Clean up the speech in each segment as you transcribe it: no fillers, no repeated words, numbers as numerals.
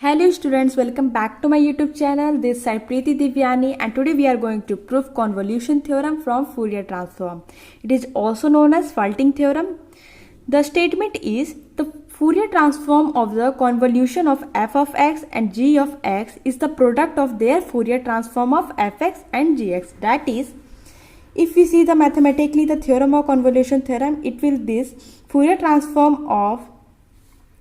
Hello students, welcome back to my YouTube channel. This is Preeti Divyani and today we are going to prove convolution theorem from Fourier transform. It is also known as faulting theorem. The statement is the Fourier transform of the convolution of f of x and g of x is the product of their Fourier transform of fx and gx. That is, if we see the mathematically the theorem of convolution theorem, it will this Fourier transform of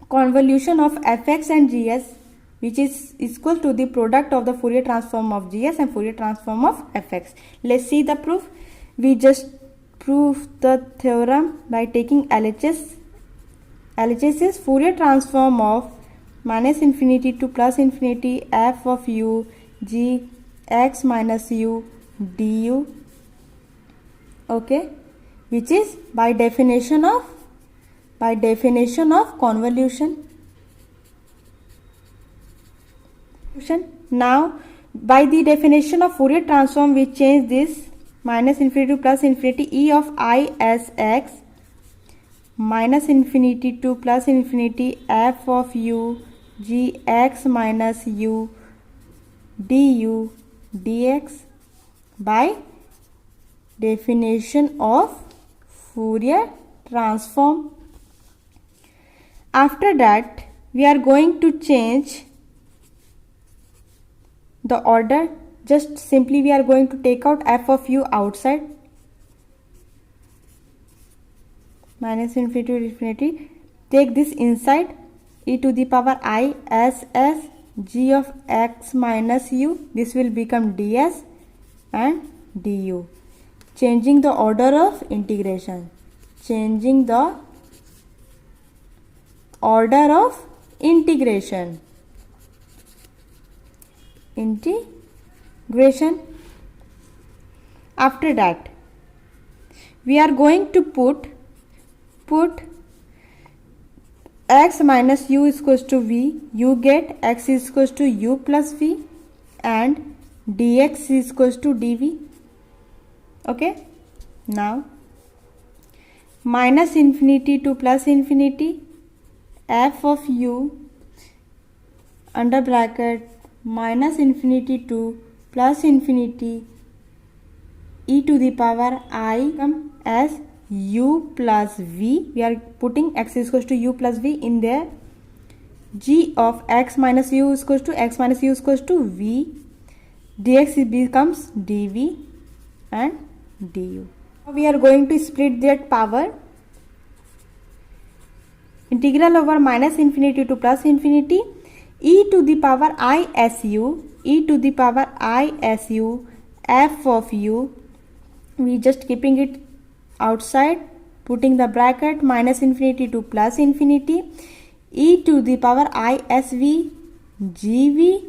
convolution of fx and gs, which is equal to the product of the Fourier transform of gs and Fourier transform of fx. Let's see the proof. We just prove the theorem by taking LHS. LHS is Fourier transform of minus infinity to plus infinity f of u g x minus u du. Okay, which is by definition of convolution. Now, by the definition of Fourier transform, we change this minus infinity to plus infinity e of I as x minus infinity to plus infinity f of u g x minus u du dx by definition of Fourier transform. After that, we are going to change the order. Just simply we are going to take out f of u outside, minus infinity to infinity, take this inside, e to the power I s g of x minus u, this will become ds and du, changing the order of integration, integration. After that, we are going to put x minus u is equals to v, you get x is equals to u plus v and dx is equals to dv. Okay, now minus infinity to plus infinity f of u under bracket minus infinity to plus infinity e to the power I as u plus v. We are putting x is equals to u plus v in there. G of x minus u is equals to x minus u is equals to v. Dx becomes dv and du. Now we are going to split that power. Integral over minus infinity to plus infinity e to the power isu f of u, we just keeping it outside, putting the bracket minus infinity to plus infinity e to the power isv gv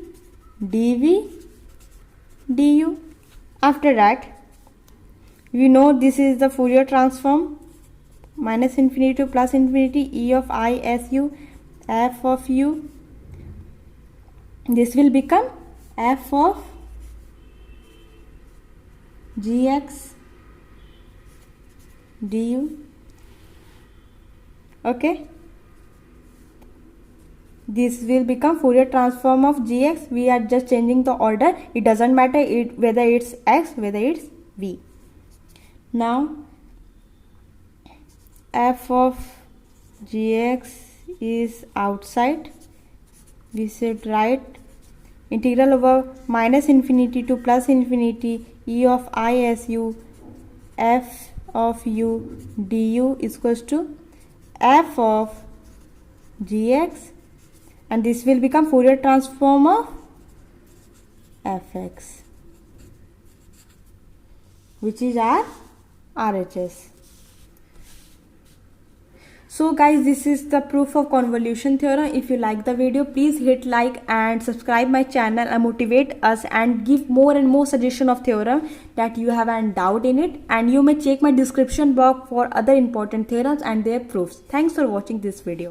dv du. After that, we know this is the Fourier transform, minus infinity to plus infinity e of isu f of u, this will become f of gx du. Okay, this will become Fourier transform of gx. We are just changing the order. It doesn't matter whether it's x, whether it's v. Now f of gx is outside. We should write integral over minus infinity to plus infinity e of isu f of u du is equals to f of gx, and this will become Fourier transform of fx, which is our RHS. So guys, this is the proof of convolution theorem. If you like the video, please hit like and subscribe my channel and motivate us and give more and more suggestion of theorem that you have any doubt in it, and you may check my description box for other important theorems and their proofs. Thanks for watching this video.